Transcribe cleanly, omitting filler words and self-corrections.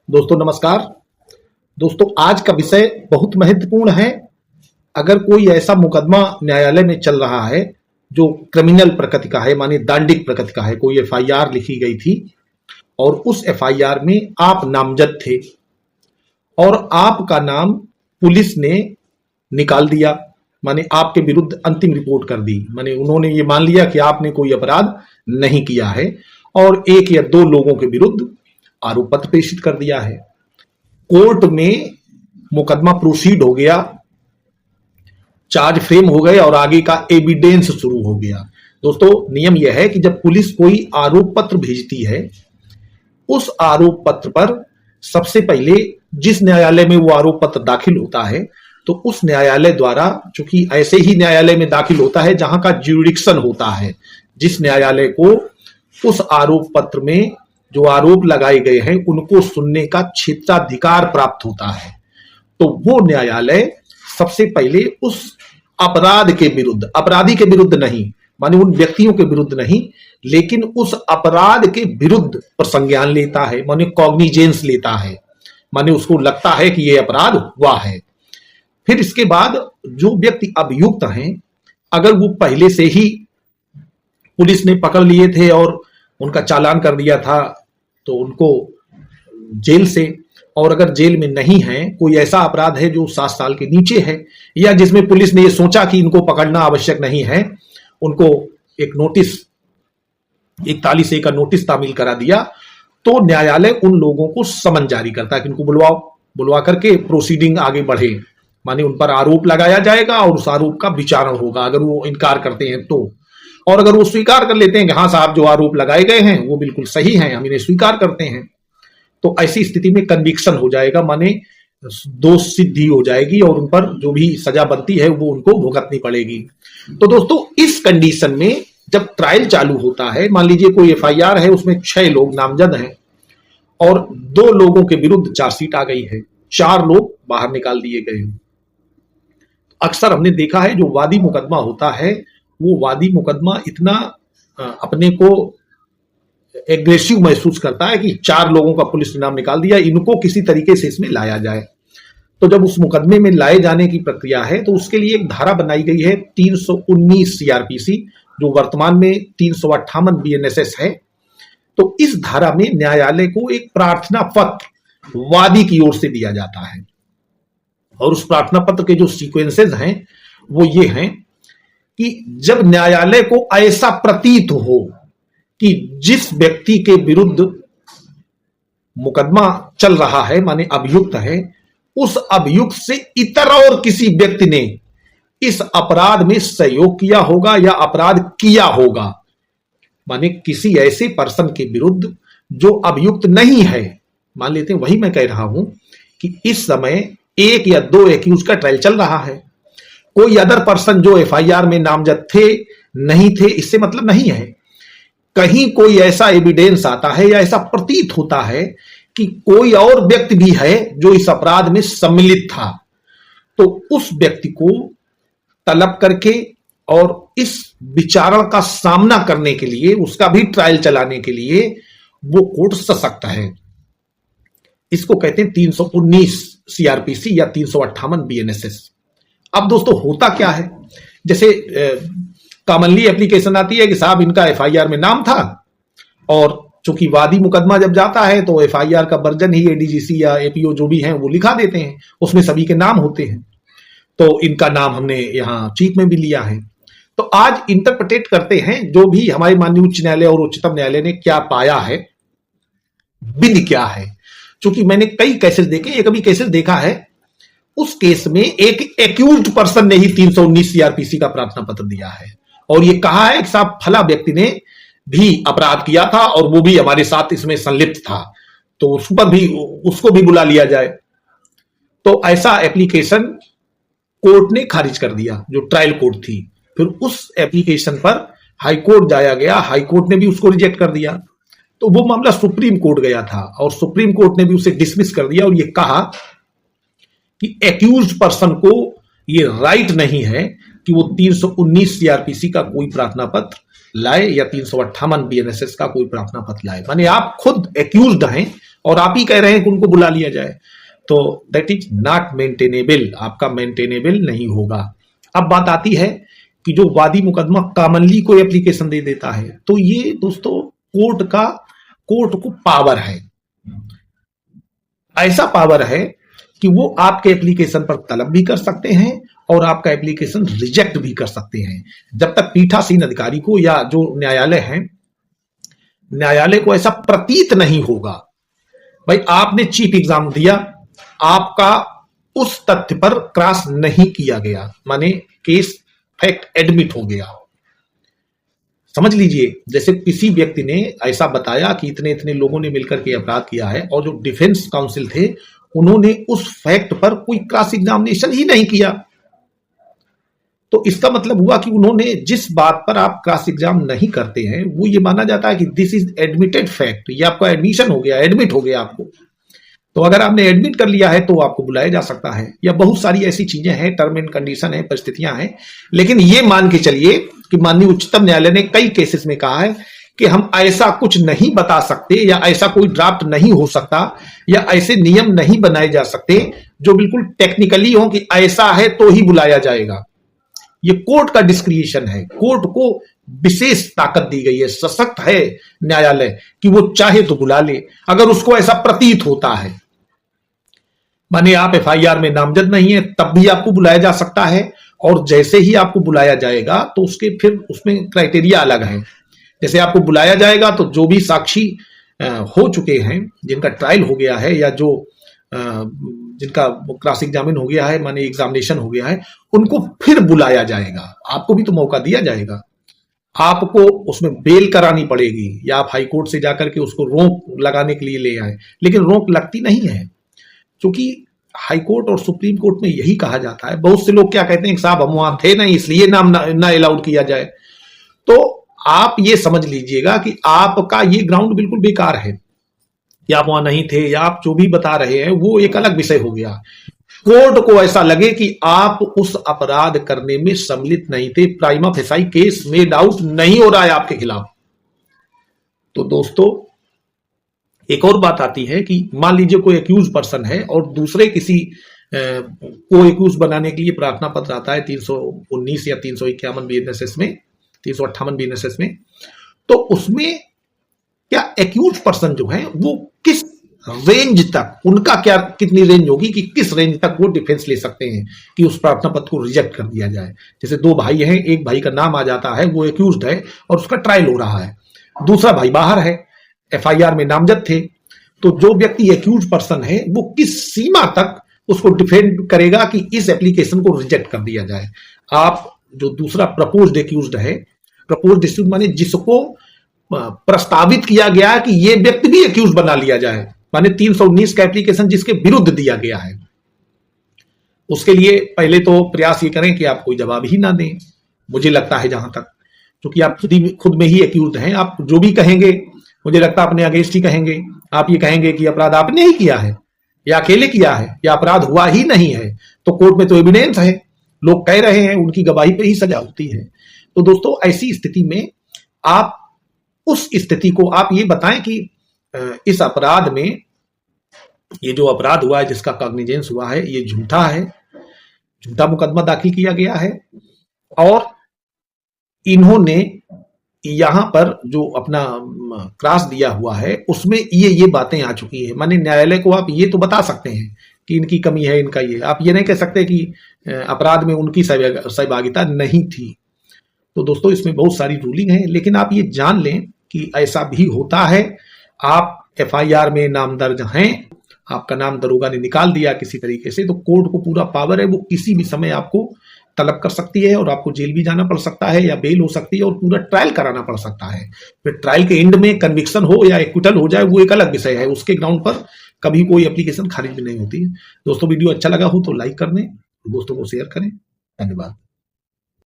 दोस्तों नमस्कार। दोस्तों आज का विषय बहुत महत्वपूर्ण है। अगर कोई ऐसा मुकदमा न्यायालय में चल रहा है जो क्रिमिनल प्रकृति का है, माने दांडिक प्रकृति का है, कोई एफआईआर लिखी गई थी और उस एफआईआर में आप नामजद थे और आपका नाम पुलिस ने निकाल दिया, माने आपके विरुद्ध अंतिम रिपोर्ट कर दी। माने उन्होंने ये मान लिया कि आपने कोई अपराध नहीं किया है और एक या दो लोगों के विरुद्ध आरोप पत्र प्रेषित कर दिया है। कोर्ट में मुकदमा प्रोसीड हो गया, चार्ज फ्रेम हो गए और आगे का एविडेंस शुरू हो गया। दोस्तों नियम यह है कि जब पुलिस कोई आरोप पत्र भेजती है, उस आरोप पत्र पर सबसे पहले जिस न्यायालय में वो आरोप पत्र दाखिल होता है, तो उस न्यायालय द्वारा, चूंकि ऐसे ही न्यायालय में दाखिल होता है जहां का ज्यूरिडिक्शन होता है, जिस न्यायालय को उस आरोप पत्र में जो आरोप लगाए गए हैं उनको सुनने का क्षेत्राधिकार प्राप्त होता है, तो वो न्यायालय सबसे पहले उस अपराध के विरुद्ध, अपराधी के विरुद्ध नहीं, माने उन व्यक्तियों के विरुद्ध नहीं, लेकिन उस अपराध के विरुद्ध पर संज्ञान लेता है, माने कॉग्निजेंस लेता है, माने उसको लगता है कि ये अपराध हुआ है। फिर इसके बाद जो व्यक्ति अभियुक्त हैं, अगर वो पहले से ही पुलिस ने पकड़ लिए थे और उनका चालान कर दिया था तो उनको जेल से, और अगर जेल में नहीं है, कोई ऐसा अपराध है जो 7 साल के नीचे है या जिसमें पुलिस ने ये सोचा कि इनको पकड़ना आवश्यक नहीं है, उनको एक नोटिस 41A का नोटिस तामील करा दिया, तो न्यायालय उन लोगों को समन जारी करता है कि इनको बुलवा करके प्रोसीडिंग आगे बढ़े, माने उन पर आरोप लगाया जाएगा और उस आरोप का विचारण होगा। अगर वो इनकार करते हैं तो, और अगर वो स्वीकार कर लेते हैं कि हाँ साहब जो आरोप लगाए गए हैं वो बिल्कुल सही हैं, हम इन्हें स्वीकार करते हैं, तो ऐसी स्थिति में कन्विक्शन हो जाएगा, माने दोष सिद्धि हो जाएगी और उन पर जो भी सजा बनती है वो उनको भुगतनी पड़ेगी। तो दोस्तों इस कंडीशन में जब ट्रायल चालू होता है, मान लीजिए कोई एफआईआर है, उसमें 6 लोग नामजद हैं और 2 लोगों के विरुद्ध चार्जशीट आ गई है, 4 लोग बाहर निकाल दिए गए हैं। अक्सर हमने देखा है जो वादी मुकदमा होता है, वो वादी मुकदमा इतना अपने को एग्रेसिव महसूस करता है कि 4 लोगों का पुलिस ने नाम निकाल दिया, इनको किसी तरीके से इसमें लाया जाए। तो जब उस मुकदमे में लाए जाने की प्रक्रिया है तो उसके लिए एक धारा बनाई गई है 319 सीआरपीसी, जो वर्तमान में 358 बीएनएसएस है। तो इस धारा में न्यायालय को एक प्रार्थना पत्र वादी की ओर से दिया जाता है और उस प्रार्थना पत्र के जो सीक्वेंसेस हैं वो ये हैं कि जब न्यायालय को ऐसा प्रतीत हो कि जिस व्यक्ति के विरुद्ध मुकदमा चल रहा है, माने अभियुक्त है, उस अभियुक्त से इतर और किसी व्यक्ति ने इस अपराध में सहयोग किया होगा या अपराध किया होगा, माने किसी ऐसे पर्सन के विरुद्ध जो अभियुक्त नहीं है। मान लेते हैं, वही मैं कह रहा हूं कि इस समय 1 या 2 एक्यूज का ट्रायल चल रहा है, कोई अदर पर्सन जो एफआईआर में नामजद थे नहीं थे, इससे मतलब नहीं है। कहीं कोई ऐसा एविडेंस आता है या ऐसा प्रतीत होता है कि कोई और व्यक्ति भी है जो इस अपराध में सम्मिलित था, तो उस व्यक्ति को तलब करके और इस विचारण का सामना करने के लिए, उसका भी ट्रायल चलाने के लिए वो कोर्ट सशक्त है। इसको कहते हैं 319 सीआरपीसी या 358 बीएनएसएस। अब दोस्तों होता क्या है, जैसे कॉमनली एप्लीकेशन आती है कि साहब इनका एफआईआर में नाम था, और चूंकि वादी मुकदमा जब जाता है तो एफआईआर का वर्जन ही एडीजीसी या एपीओ जो भी हैं वो लिखा देते हैं, उसमें सभी के नाम होते हैं, तो इनका नाम हमने यहाँ चीफ में भी लिया है। तो आज इंटरप्रेटेट करते हैं जो भी हमारे माननीय उच्च न्यायालय और उच्चतम न्यायालय ने क्या पाया है, विधि क्या है। चूंकि मैंने कई केसेस देखे, एक अभी केसेस देखा है, उस केस में एक एक्यूज्ड पर्सन ने ही 319 सीआरपीसी का प्रार्थना पत्र दिया है और ये कहा है कि साहब फला व्यक्ति ने भी अपराध किया था और वो भी हमारे साथ इसमें संलिप्त था, तो उस पर भी, उसको भी बुला लिया जाए। तो ऐसा एप्लीकेशन कोर्ट ने खारिज कर दिया, जो ट्रायल कोर्ट थी। फिर उस एप्लीकेशन पर हाई कोर्ट जाया गया, हाई कोर्ट ने भी उसको रिजेक्ट कर दिया, तो वो मामला सुप्रीम कोर्ट गया था और सुप्रीम कोर्ट ने भी उसे डिसमिस कर दिया और ये कहा कि एक्यूज्ड पर्सन को ये राइट नहीं है कि वो 319 सीआरपीसी का कोई प्रार्थना पत्र लाए या 358 बीएनएसएस का कोई प्रार्थना पत्र लाए। माने आप खुद एक्यूज्ड हैं और आप ही कह रहे हैं कि उनको बुला लिया जाए, तो दैट इज नॉट मेंटेनेबल, आपका मेंटेनेबल नहीं होगा। अब बात आती है कि जो वादी मुकदमा कॉमनली कोई एप्लीकेशन दे देता है, तो ये दोस्तों कोर्ट को पावर है, ऐसा पावर है कि वो आपके एप्लीकेशन पर तलब भी कर सकते हैं और आपका एप्लीकेशन रिजेक्ट भी कर सकते हैं, जब तक पीठासीन अधिकारी को या जो न्यायालय है, न्यायालय को ऐसा प्रतीत नहीं होगा। भाई आपने चीफ एग्जाम दिया, आपका उस तथ्य पर क्रॉस नहीं किया गया, माने केस फैक्ट एडमिट हो गया। समझ लीजिए, जैसे किसी व्यक्ति ने ऐसा बताया कि इतने इतने लोगों ने मिलकर के अपराध किया है, और जो डिफेंस काउंसिल थे उन्होंने उस फैक्ट पर कोई क्रॉस एग्जामिनेशन ही नहीं किया, तो इसका मतलब हुआ कि उन्होंने जिस बात पर आप क्रॉस एग्जाम नहीं करते हैं वो ये माना जाता है कि दिस इज एडमिटेड फैक्ट, ये आपका एडमिशन हो गया, एडमिट हो गया आपको। तो अगर आपने एडमिट कर लिया है तो आपको बुलाया जा सकता है, या बहुत सारी ऐसी चीजें हैं, टर्म एंड कंडीशन है, परिस्थितियां हैं। लेकिन ये मान के चलिए कि माननीय उच्चतम न्यायालय ने कई केसेस में कहा है कि हम ऐसा कुछ नहीं बता सकते, या ऐसा कोई ड्राफ्ट नहीं हो सकता, या ऐसे नियम नहीं बनाए जा सकते जो बिल्कुल टेक्निकली हो कि ऐसा है तो ही बुलाया जाएगा। ये कोर्ट का डिस्क्रिएशन है, कोर्ट को विशेष ताकत दी गई है, सशक्त है न्यायालय कि वो चाहे तो बुला ले अगर उसको ऐसा प्रतीत होता है। माने आप एफआईआर में नामजद नहीं है तब भी आपको बुलाया जा सकता है, और जैसे ही आपको बुलाया जाएगा तो उसके फिर उसमें क्राइटेरिया अलग है। जैसे आपको बुलाया जाएगा तो जो भी साक्षी हो चुके हैं, जिनका ट्रायल हो गया है, या जो जिनका क्रॉस एग्जामिन हो गया है, माने एग्जामिनेशन हो गया है, उनको फिर बुलाया जाएगा। आपको भी तो मौका दिया जाएगा, आपको उसमें बेल करानी पड़ेगी, या आप हाईकोर्ट से जाकर के उसको रोक लगाने के लिए ले आए, लेकिन रोक लगती नहीं है, क्योंकि हाईकोर्ट और सुप्रीम कोर्ट में यही कहा जाता है। बहुत से लोग क्या कहते हैं कि साहब हम वहां थे नहीं इसलिए नाम ना अलाउड किया जाए। तो आप ये समझ लीजिएगा कि आपका ये ग्राउंड बिल्कुल बेकार है, या आप वहां नहीं थे, या आप जो भी बता रहे हैं वो एक अलग विषय हो गया। कोर्ट को ऐसा लगे कि आप उस अपराध करने में सम्मिलित नहीं थे, prima facie case made out नहीं हो रहा है आपके खिलाफ। तो दोस्तों एक और बात आती है कि मान लीजिए कोई एक्यूज पर्सन है और दूसरे किसी को एक्यूज बनाने के लिए प्रार्थना पत्र आता है 319 या 351 बीएनएसएस में, 358 बीएनएसएस में, तो उसमें क्या एक्यूज पर्सन जो है वो किस रेंज तक, उनका क्या कितनी रेंज होगी कि किस रेंज तक वो डिफेंस ले सकते हैं कि उस प्रार्थना पत्र को रिजेक्ट कर दिया जाए। जैसे दो भाई हैं, एक भाई का नाम आ जाता है, वो एक्यूज्ड है और उसका ट्रायल हो रहा है, दूसरा भाई बाहर है, एफआईआर में नामजद थे, तो जो व्यक्ति एक्यूज पर्सन है वो किस सीमा तक उसको डिफेंड करेगा कि इस एप्लीकेशन को रिजेक्ट कर दिया जाए। आप जो दूसरा प्रपोज्ड एक्यूज्ड है, प्रपोज्ड एक्यूज्ड माने जिसको प्रस्तावित किया गया कि ये व्यक्ति भी एक्यूज बना लिया जाए, माने 319 का एप्लीकेशन जिसके विरुद्ध दिया गया है, उसके लिए पहले तो प्रयास ये करें कि आप कोई जवाब ही ना दें। मुझे लगता है जहां तक, क्योंकि आप खुद में ही एक्यूज हैं, आप जो भी कहेंगे मुझे लगता है अपने अगेंस्ट ही कहेंगे। आप ये कहेंगे कि अपराध आपने ही किया है, या अकेले किया है, या अपराध हुआ ही नहीं है, तो कोर्ट में तो एविडेंस है, लोग कह रहे हैं, उनकी गवाही पे ही सजा होती है। तो दोस्तों ऐसी स्थिति में आप उस स्थिति को आप ये बताएं कि इस अपराध में, ये जो अपराध हुआ है जिसका कॉग्निजेंस हुआ है, ये झूठा है, झूठा मुकदमा दाखिल किया गया है, और इन्होंने यहां पर जो अपना क्रॉस दिया हुआ है उसमें ये बातें आ चुकी है। माने न्यायालय को आप ये तो बता सकते हैं कि इनकी कमी है, इनका ये, आप ये नहीं कह सकते कि अपराध में उनकी सहभागिता नहीं थी। तो दोस्तों इसमें बहुत सारी रूलिंग है, लेकिन आप ये जान लें कि ऐसा भी होता है। आप एफआईआर में नाम दर्ज हैं, आपका नाम दरोगा ने निकाल दिया किसी तरीके से, तो कोर्ट को पूरा पावर है, वो किसी भी समय आपको तलब कर सकती है और आपको जेल भी जाना पड़ सकता है, या बेल हो सकती है, और पूरा ट्रायल कराना पड़ सकता है। फिर ट्रायल के एंड में कन्विक्शन हो या एक्विटल हो जाए वो एक अलग विषय है, उसके ग्राउंड पर कभी कोई एप्लीकेशन खारिज भी नहीं होती है। दोस्तों वीडियो अच्छा लगा हो तो लाइक कर दें, दोस्तों को शेयर करें। धन्यवाद।